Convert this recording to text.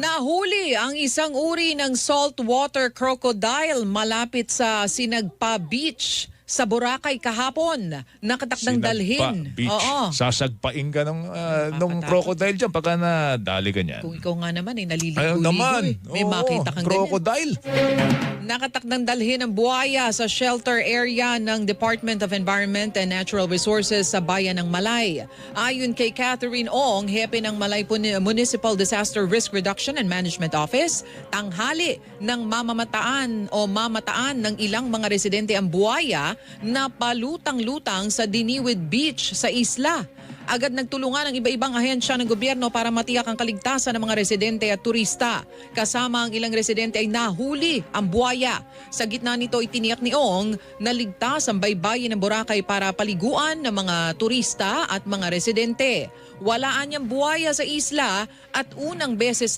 Nahuli ang isang uri ng saltwater crocodile malapit sa Sinagpa Beach sa Boracay kahapon. Nakatakdang dalhin. Beach. Oo. Sasagpain ka nung crocodile dyan pagka nadali ka niyan. Kung ikaw nga naman ay naliligo-ligo. Ayun naman. May makita kang crocodile. Nakatakdang dalhin ang buhaya sa shelter area ng Department of Environment and Natural Resources sa bayan ng Malay. Ayon kay Catherine Ong, hepe ng Malay Municipal Disaster Risk Reduction and Management Office, tanghali ng mamataan ng ilang mga residente ang buhaya na palutang-lutang sa Diniwid Beach sa isla. Agad nagtulungan ang iba-ibang ahensya ng gobyerno para matiyak ang kaligtasan ng mga residente at turista. Kasama ang ilang residente ay nahuli ang buhaya. Sa gitna nito itiniyak ni Ong na ligtas ang baybayin ng Boracay para paliguan ng mga turista at mga residente. Walaan niyang buhaya sa isla at unang beses